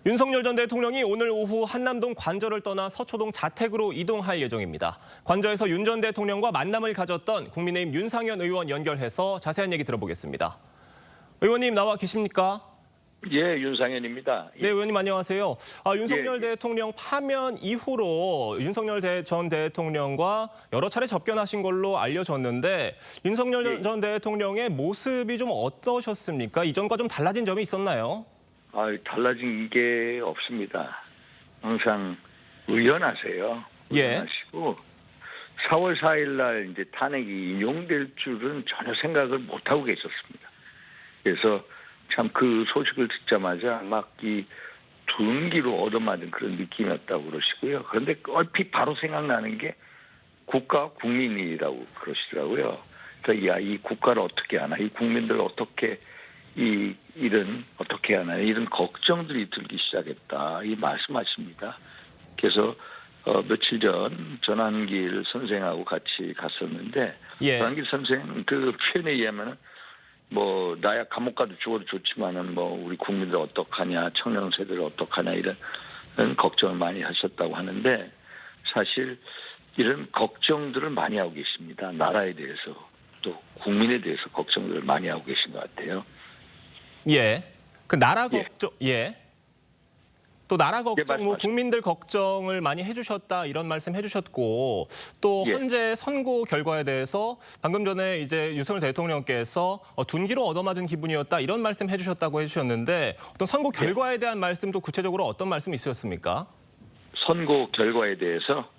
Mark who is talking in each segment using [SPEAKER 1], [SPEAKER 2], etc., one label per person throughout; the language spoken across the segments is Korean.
[SPEAKER 1] 윤석열 전 대통령이 오늘 오후 한남동 관저를 떠나 서초동 자택으로 이동할 예정입니다. 관저에서 윤 전 대통령과 만남을 가졌던 국민의힘 윤상현 의원 연결해서 자세한 얘기 들어보겠습니다. 의원님 나와 계십니까?
[SPEAKER 2] 예, 윤상현입니다.
[SPEAKER 1] 네, 의원님 안녕하세요. 윤석열
[SPEAKER 2] 예.
[SPEAKER 1] 대통령 파면 이후로 윤석열 전 대통령과 여러 차례 접견하신 걸로 알려졌는데 윤석열
[SPEAKER 2] 예.
[SPEAKER 1] 전 대통령의 모습이 좀 어떠셨습니까? 이전과 좀 달라진 점이 있었나요?
[SPEAKER 2] 달라진 게 없습니다. 항상 의연하세요.
[SPEAKER 1] 예.
[SPEAKER 2] 의연하시고 4월 4일 날 이제 탄핵이 인용될 줄은 전혀 생각을 못 하고 계셨습니다. 그래서 참 그 소식을 듣자마자 막 이 둔기로 얻어맞은 그런 느낌이었다고 그러시고요. 그런데 얼핏 바로 생각나는 게 국가 국민이라고 그러시더라고요. 그러니까 이 국가를 어떻게 하나, 이 국민들을 어떻게 이 일은 어떻게 하나 이런 걱정들이 들기 시작했다 이 말씀하십니다. 그래서 며칠 전 전한길 선생하고 같이 갔었는데
[SPEAKER 1] 예.
[SPEAKER 2] 전한길 선생 그 표현에 의하면은 뭐 나야 감옥 가도 죽어도 좋지만은 뭐 우리 국민들 어떡하냐 청년 세대를 어떡하냐 이런 걱정을 많이 하셨다고 하는데 사실 이런 걱정들을 많이 하고 계십니다. 나라에 대해서 또 국민에 대해서 걱정들을 많이 하고 계신 것 같아요.
[SPEAKER 1] 예. 그 나라
[SPEAKER 2] 예.
[SPEAKER 1] 걱정, 예. 또 나라 걱정, 뭐
[SPEAKER 2] 말씀하십시오.
[SPEAKER 1] 국민들 걱정을 많이 해주셨다 이런 말씀 해주셨고 또
[SPEAKER 2] 예.
[SPEAKER 1] 현재 선고 결과에 대해서 방금 전에 이제 윤석열 대통령께서 둔기로 얻어맞은 기분이었다 이런 말씀 해주셨다고 해주셨는데 어떤 선고 결과에 대한 말씀도 구체적으로 어떤 말씀이 있으셨습니까?
[SPEAKER 2] 선고 결과에 대해서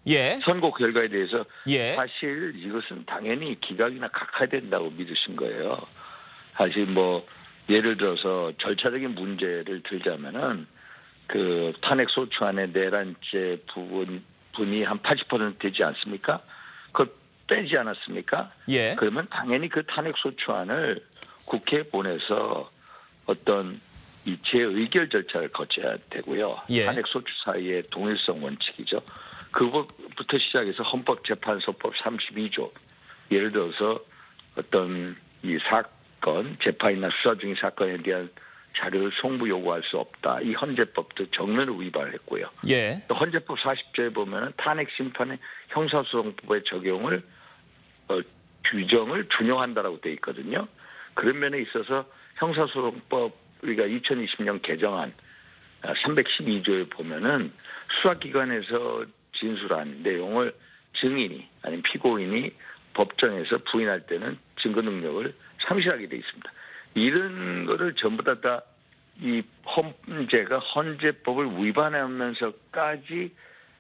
[SPEAKER 1] 예.
[SPEAKER 2] 선고 결과에 대해서
[SPEAKER 1] 예.
[SPEAKER 2] 사실 이것은 당연히 기각이나 각하된다고 믿으신 거예요. 사실 뭐 예를 들어서 절차적인 문제를 들자면은 그 탄핵 소추안의 내란죄 부분이 한 80% 되지 않습니까? 그걸 빼지 않았습니까?
[SPEAKER 1] 예.
[SPEAKER 2] 그러면 당연히 그 탄핵 소추안을 국회에 보내서 어떤 이 재의결 절차를 거쳐야 되고요.
[SPEAKER 1] 예.
[SPEAKER 2] 탄핵 소추 사이의 동일성 원칙이죠. 그것부터 시작해서 헌법재판소법 32조 예를 들어서 어떤 이 사건 재판이나 수사 중인 사건에 대한 자료를 송부 요구할 수 없다. 이 헌재법도 정면으로 위반을 했고요.
[SPEAKER 1] 예.
[SPEAKER 2] 또 헌재법 40조에 보면은 탄핵 심판의 형사소송법의 적용을 규정을 준용한다라고 돼 있거든요. 그런 면에 있어서 형사소송법 우리가 2020년 개정안 312조에 보면은 수사기관에서 진술한 내용을 증인이 아니면 피고인이 법정에서 부인할 때는 증거 능력을 상실하게 돼 있습니다. 이런 거를 전부 다 이 헌재가 헌재법을 위반하면서까지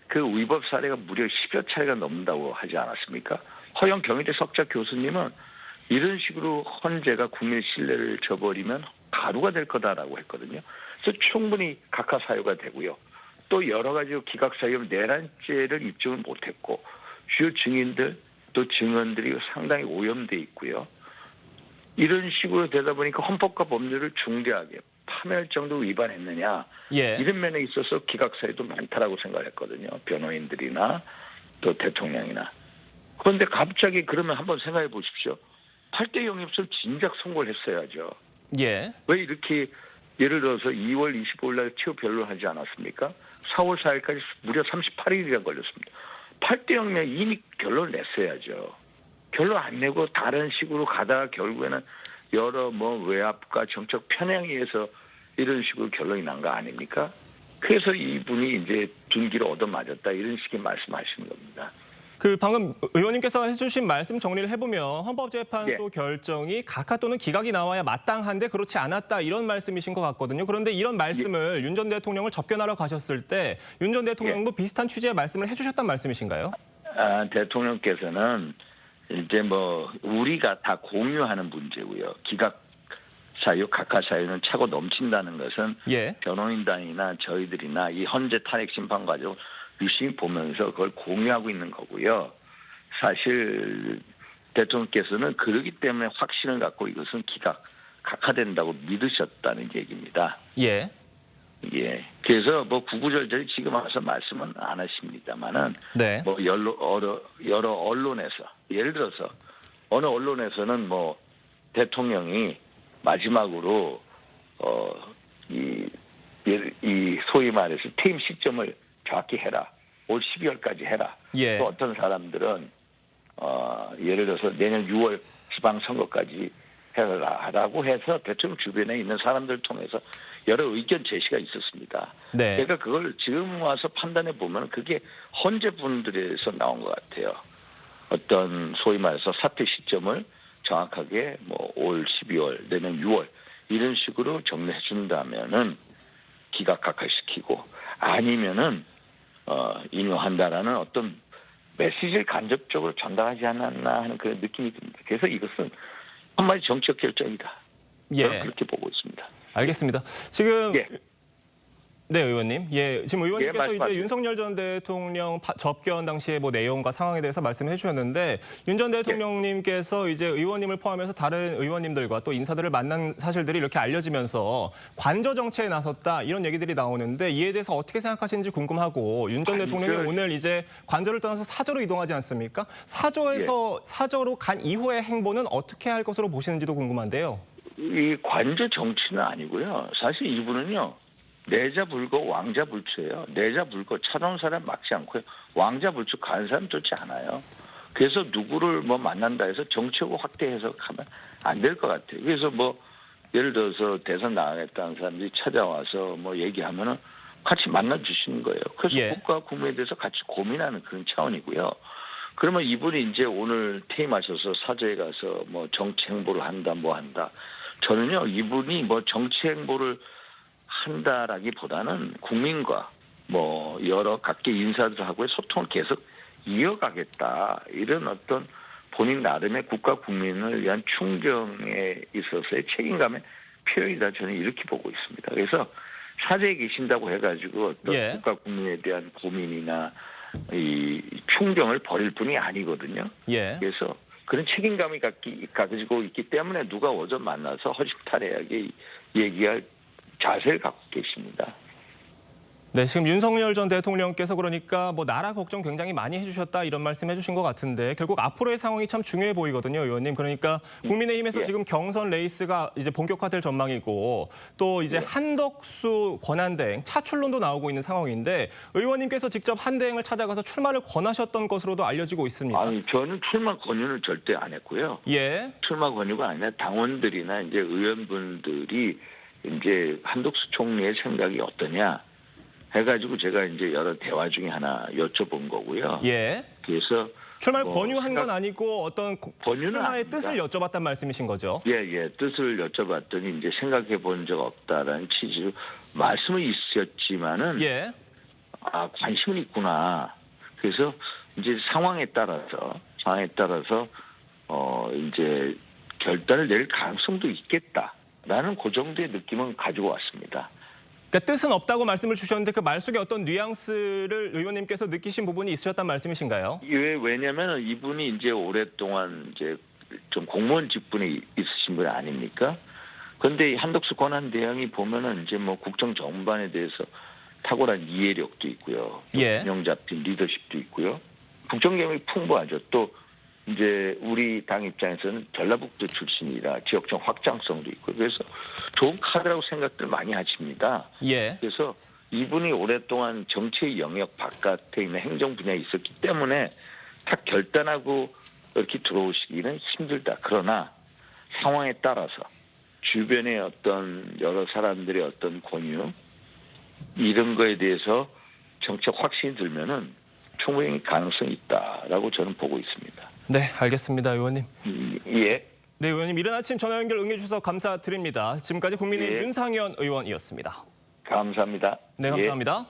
[SPEAKER 2] 그 위법 사례가 무려 10여 차례가 넘는다고 하지 않았습니까? 허영 경희대 석좌 교수님은 이런 식으로 헌재가 국민 신뢰를 저버리면 가루가 될 거다라고 했거든요. 그래서 충분히 각하 사유가 되고요. 또 여러 가지 기각 사유 내란죄를 입증을 못했고 주요 증인들 또 증언들이 상당히 오염돼 있고요. 이런 식으로 되다 보니까 헌법과 법률을 중대하게 파멸 정도 위반했느냐
[SPEAKER 1] 예.
[SPEAKER 2] 이런 면에 있어서 기각 사유도 많다라고 생각했거든요. 변호인들이나 또 대통령이나. 그런데 갑자기 그러면 한번 생각해 보십시오. 8대 0이었으면 진작 선고를 했어야죠.
[SPEAKER 1] 예.
[SPEAKER 2] 왜 이렇게 예를 들어서 2월 25일 날 최후 변론하지 않았습니까? 4월 4일까지 무려 38일이나 걸렸습니다. 8대 0이면 이미 결론을 냈어야죠. 결론 안 내고 다른 식으로 가다가 결국에는 여러 뭐 외압과 정책 편향에 의해서 이런 식으로 결론이 난 거 아닙니까? 그래서 이분이 이제 둔기를 얻어맞았다 이런 식의 말씀하시는 겁니다.
[SPEAKER 1] 그 방금 의원님께서 해주신 말씀 정리를 해보면 헌법재판소
[SPEAKER 2] 예.
[SPEAKER 1] 결정이 각하 또는 기각이 나와야 마땅한데 그렇지 않았다 이런 말씀이신 것 같거든요. 그런데 이런 말씀을 윤 전 대통령을 접견하러 가셨을 때 윤 전 대통령도 비슷한 취지의 말씀을 해주셨단 말씀이신가요?
[SPEAKER 2] 대통령께서는 이제 뭐 우리가 다 공유하는 문제고요. 기각 사유, 각하 사유는 차고 넘친다는 것은
[SPEAKER 1] 예.
[SPEAKER 2] 변호인단이나 저희들이나 이 헌재 탄핵 심판 과정 유심히 보면서 그걸 공유하고 있는 거고요. 사실 대통령께서는 그러기 때문에 확신을 갖고 이것은 기각, 각하된다고 믿으셨다는 얘기입니다.
[SPEAKER 1] 예.
[SPEAKER 2] 예. 그래서 뭐 구구절절 지금 와서 말씀은 안 하십니다만은
[SPEAKER 1] 네.
[SPEAKER 2] 뭐 여러 언론에서 예를 들어서 어느 언론에서는 뭐 대통령이 마지막으로 이 이 소위 말해서 퇴임 시점을 정확히 해라. 올 12월까지 해라.
[SPEAKER 1] 예.
[SPEAKER 2] 또 어떤 사람들은 예를 들어서 내년 6월 지방선거까지 해라라고 해서 대통령 주변에 있는 사람들을 통해서 여러 의견 제시가 있었습니다.
[SPEAKER 1] 네.
[SPEAKER 2] 제가 그걸 지금 와서 판단해 보면 그게 헌재분들에서 나온 것 같아요. 어떤 소위 말해서 사퇴 시점을 정확하게 뭐 올 12월 내년 6월 이런 식으로 정리해 준다면은 기각각하시키고 아니면은 인용한다라는 어떤 메시지를 간접적으로 전달하지 않았나 하는 그런 느낌이 듭니다. 그래서 이것은 한마디 정치적 결정이다. 저는
[SPEAKER 1] 예.
[SPEAKER 2] 그렇게 보고 있습니다.
[SPEAKER 1] 알겠습니다. 지금
[SPEAKER 2] 예.
[SPEAKER 1] 네, 의원님. 예, 지금 의원님께서 이제
[SPEAKER 2] 말씀하세요.
[SPEAKER 1] 윤석열 전 대통령 접견 당시의 뭐 내용과 상황에 대해서 말씀해 주셨는데 윤 전 대통령님께서 이제 의원님을 포함해서 다른 의원님들과 또 인사들을 만난 사실들이 이렇게 알려지면서 관저 정치에 나섰다 이런 얘기들이 나오는데 이에 대해서 어떻게 생각하시는지 궁금하고 윤 전 대통령이 오늘 이제 관저를 떠나서 사저로 이동하지 않습니까? 사저에서 사저로 간 이후의 행보는 어떻게 할 것으로 보시는지도 궁금한데요.
[SPEAKER 2] 이 관저 정치는 아니고요. 사실 이분은요. 내자불고 왕자불초예요. 내자불고 찾아온 사람 막지 않고요. 왕자불초 가는 사람 쫓지 않아요. 그래서 누구를 뭐 만난다 해서 정치하고 확대해서 가면 안 될 것 같아요. 그래서 뭐 예를 들어서 대선 나가겠다는 사람들이 찾아와서 뭐 얘기하면은 같이 만나 주시는 거예요. 그래서
[SPEAKER 1] 예.
[SPEAKER 2] 국가 국민에 대해서 같이 고민하는 그런 차원이고요. 그러면 이분이 이제 오늘 퇴임하셔서 사저에 가서 뭐 정치 행보를 한다 뭐 한다. 저는요 이분이 뭐 정치 행보를 한다라기보다는 국민과 뭐 여러 각계 인사들하고의 소통을 계속 이어가겠다 이런 어떤 본인 나름의 국가 국민을 위한 충정에 있어서의 책임감의 표현이다 저는 이렇게 보고 있습니다. 그래서 사저에 계신다고 해가지고 어떤
[SPEAKER 1] 예.
[SPEAKER 2] 국가 국민에 대한 고민이나 이 충정을 버릴 뿐이 아니거든요.
[SPEAKER 1] 예.
[SPEAKER 2] 그래서 그런 책임감이 가지고 있기 때문에 누가 오전 만나서 허심탄회하게 얘기할 자세를 갖고 계십니다.
[SPEAKER 1] 네, 지금 윤석열 전 대통령께서 그러니까 뭐 나라 걱정 굉장히 많이 해주셨다 이런 말씀 해주신 것 같은데 결국 앞으로의 상황이 참 중요해 보이거든요, 의원님. 그러니까 국민의힘에서
[SPEAKER 2] 예.
[SPEAKER 1] 지금 경선 레이스가 이제 본격화될 전망이고 또 이제 한덕수 권한대행 차출론도 나오고 있는 상황인데 의원님께서 직접 한대행을 찾아가서 출마를 권하셨던 것으로도 알려지고 있습니다.
[SPEAKER 2] 아니 저는 출마 권유는 절대 안 했고요.
[SPEAKER 1] 예,
[SPEAKER 2] 출마 권유가 아니라 당원들이나 이제 의원분들이 이제 한덕수 총리의 생각이 어떠냐 해가지고 제가 이제 여러 대화 중에 하나 여쭤본 거고요.
[SPEAKER 1] 예.
[SPEAKER 2] 그래서
[SPEAKER 1] 출마를
[SPEAKER 2] 뭐
[SPEAKER 1] 권유한 건 아니고 어떤
[SPEAKER 2] 권유는
[SPEAKER 1] 출마의
[SPEAKER 2] 아닙니다.
[SPEAKER 1] 뜻을 여쭤봤단 말씀이신 거죠?
[SPEAKER 2] 예, 뜻을 여쭤봤더니 이제 생각해 본 적 없다라는 취지로 말씀은 있었지만은
[SPEAKER 1] 예.
[SPEAKER 2] 관심은 있구나. 그래서 이제 상황에 따라서 이제 결단을 내릴 가능성도 있겠다라는 그 정도의 느낌은 가지고 왔습니다.
[SPEAKER 1] 그러니까 뜻은 없다고 말씀을 주셨는데 그 말 속에 어떤 뉘앙스를 의원님께서 느끼신 부분이 있으셨단 말씀이신가요?
[SPEAKER 2] 왜냐면 이분이 이제 오랫동안 이제 좀 공무원 직분이 있으신 분 아닙니까? 그런데 한덕수 권한대행이 보면은 이제 뭐 국정 전반에 대해서 탁월한 이해력도 있고요.
[SPEAKER 1] 예.
[SPEAKER 2] 균형 잡힌 리더십도 있고요. 국정 경험이 풍부하죠. 또 이제 우리 당 입장에서는 전라북도 출신이라 지역적 확장성도 있고 그래서 좋은 카드라고 생각들 많이 하십니다.
[SPEAKER 1] 예.
[SPEAKER 2] 그래서 이분이 오랫동안 정치의 영역 바깥에 있는 행정 분야에 있었기 때문에 딱 결단하고 이렇게 들어오시기는 힘들다. 그러나 상황에 따라서 주변의 어떤 여러 사람들의 어떤 권유 이런 거에 대해서 정책 확신이 들면은 충분히 가능성이 있다라고 저는 보고 있습니다.
[SPEAKER 1] 네, 알겠습니다, 의원님.
[SPEAKER 2] 예.
[SPEAKER 1] 네, 의원님 이른 아침 전화 연결 응해주셔서 감사드립니다. 지금까지 국민의힘
[SPEAKER 2] 예.
[SPEAKER 1] 윤상현 의원이었습니다.
[SPEAKER 2] 감사합니다.
[SPEAKER 1] 네,
[SPEAKER 2] 예.
[SPEAKER 1] 감사합니다.